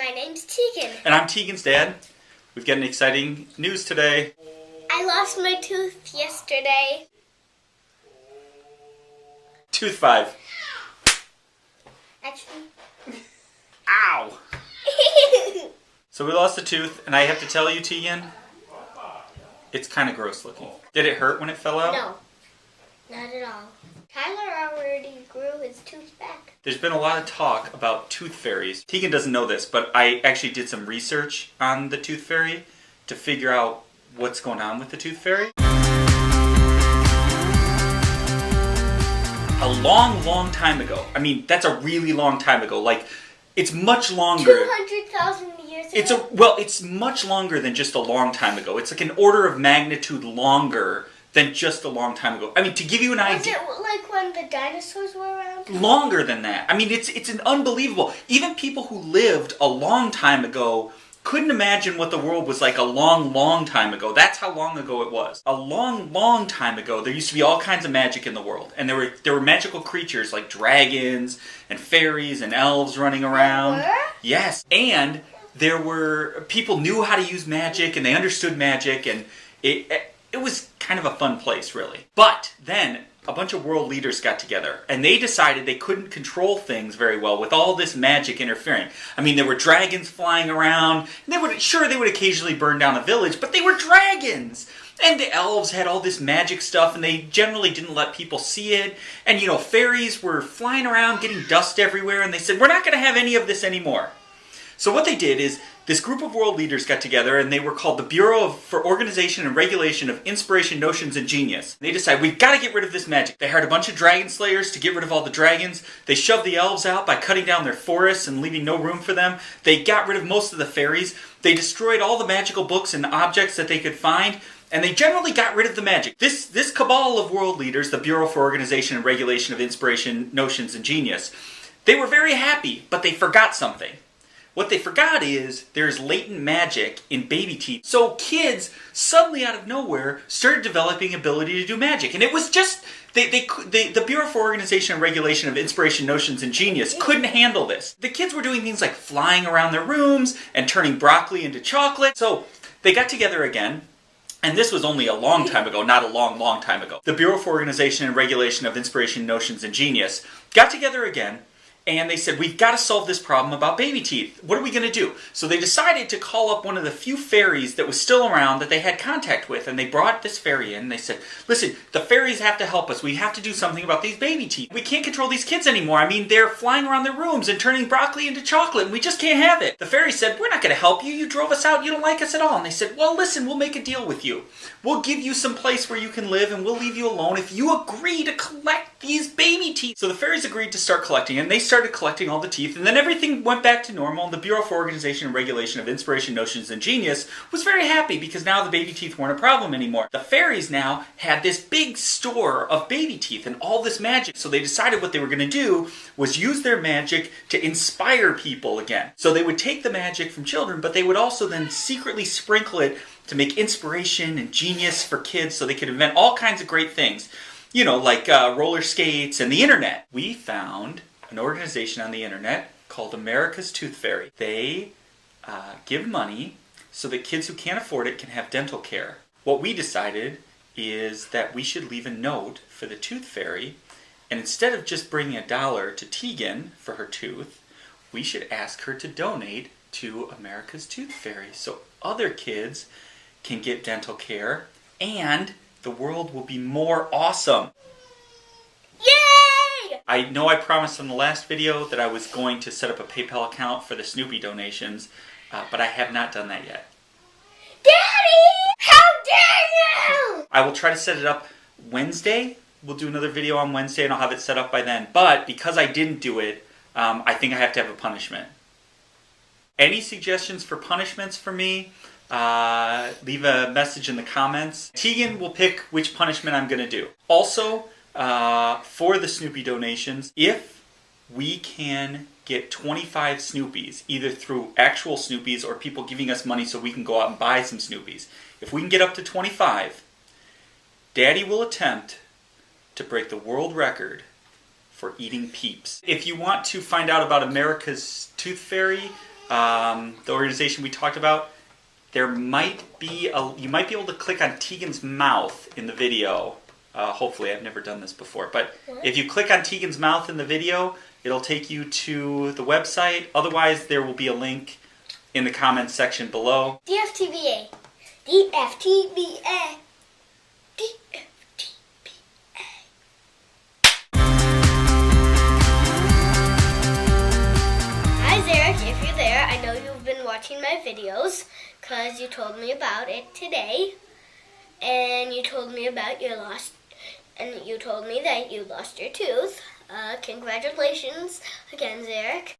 My name's Tegan. And I'm Tegan's dad. We've got an exciting news today. I lost my tooth yesterday. Tooth 5. Actually. Ow! So we lost a tooth, and I have to tell you, Tegan, it's kind of gross looking. Did it hurt when it fell out? No, not at all. Tyler already grew his tooth back. There's been a lot of talk about tooth fairies. Tegan doesn't know this, but I actually did some research on the tooth fairy to figure out what's going on with the tooth fairy. A long time ago. I mean, that's a really long time ago. Like, it's much longer. 200,000 years ago? It's much longer than just a long time ago. It's like an order of magnitude longer than just a long time ago. I mean, to give you an idea. Was it like when the dinosaurs were around? Longer than that. I mean, it's an unbelievable. Even people who lived a long time ago couldn't imagine what the world was like a long time ago. That's how long ago it was. A long time ago, there used to be all kinds of magic in the world. And there were magical creatures like dragons and fairies and elves running around. There were? Yes. And there were people knew how to use magic and they understood magic, and it was kind of a fun place, really. But then a bunch of world leaders got together, and they decided they couldn't control things very well with all this magic interfering. I mean, there were dragons flying around, and they would occasionally burn down a village, but they were dragons! And the elves had all this magic stuff, and they generally didn't let people see it. And, fairies were flying around, getting dust everywhere, and they said, we're not going to have any of this anymore. So what they did is, this group of world leaders got together, and they were called the Bureau for Organization and Regulation of Inspiration, Notions, and Genius. They decided, we've got to get rid of this magic. They hired a bunch of dragon slayers to get rid of all the dragons. They shoved the elves out by cutting down their forests and leaving no room for them. They got rid of most of the fairies. They destroyed all the magical books and objects that they could find, and they generally got rid of the magic. This cabal of world leaders, the Bureau for Organization and Regulation of Inspiration, Notions, and Genius, they were very happy, but they forgot something. What they forgot is there's latent magic in baby teeth. So kids, suddenly out of nowhere, started developing ability to do magic. And it was just, the Bureau for Organization and Regulation of Inspiration, Notions, and Genius couldn't handle this. The kids were doing things like flying around their rooms and turning broccoli into chocolate. So they got together again. And this was only a long time ago, not a long time ago. The Bureau for Organization and Regulation of Inspiration, Notions, and Genius got together again, and they said, we've got to solve this problem about baby teeth. What are we going to do? So they decided to call up one of the few fairies that was still around that they had contact with, and they brought this fairy in, and they said, listen, the fairies have to help us. We have to do something about these baby teeth. We can't control these kids anymore. I mean, they're flying around their rooms and turning broccoli into chocolate, and we just can't have it. The fairy said, we're not going to help you. You drove us out. You don't like us at all. And they said, well, listen, we'll make a deal with you. We'll give you some place where you can live, and we'll leave you alone if you agree to collect these baby teeth. So the fairies agreed to start collecting, and they started collecting all the teeth, and then everything went back to normal, and the Bureau for Organization and Regulation of Inspiration, Notions, and Genius was very happy because now the baby teeth weren't a problem anymore. The fairies now had this big store of baby teeth and all this magic, so they decided what they were going to do was use their magic to inspire people again. So they would take the magic from children, but they would also then secretly sprinkle it to make inspiration and genius for kids so they could invent all kinds of great things. Like roller skates and the internet. We found an organization on the internet called America's Tooth Fairy. They give money so that kids who can't afford it can have dental care. What we decided is that we should leave a note for the Tooth Fairy, and instead of just bringing $1 to Tegan for her tooth, we should ask her to donate to America's Tooth Fairy so other kids can get dental care and the world will be more awesome. Yay! I know I promised in the last video that I was going to set up a PayPal account for the Snoopy donations, but I have not done that yet. Daddy! How dare you! I will try to set it up Wednesday. We'll do another video on Wednesday and I'll have it set up by then. But because I didn't do it, I think I have to have a punishment. Any suggestions for punishments for me? Leave a message in the comments. Tegan will pick which punishment I'm going to do. Also, for the Snoopy donations, if we can get 25 Snoopies, either through actual Snoopies or people giving us money so we can go out and buy some Snoopies, if we can get up to 25, Daddy will attempt to break the world record for eating Peeps. If you want to find out about America's Tooth Fairy, the organization we talked about, you might be able to click on Tegan's mouth in the video. Hopefully, I've never done this before, but if you click on Tegan's mouth in the video, it'll take you to the website. Otherwise, there will be a link in the comments section below. DFTBA. DFTBA. DFTBA. Hi, Zarek. If you're there, I know you've been watching my videos because you told me about it today. And you told me about you told me that you lost your tooth. Congratulations again, Zarek.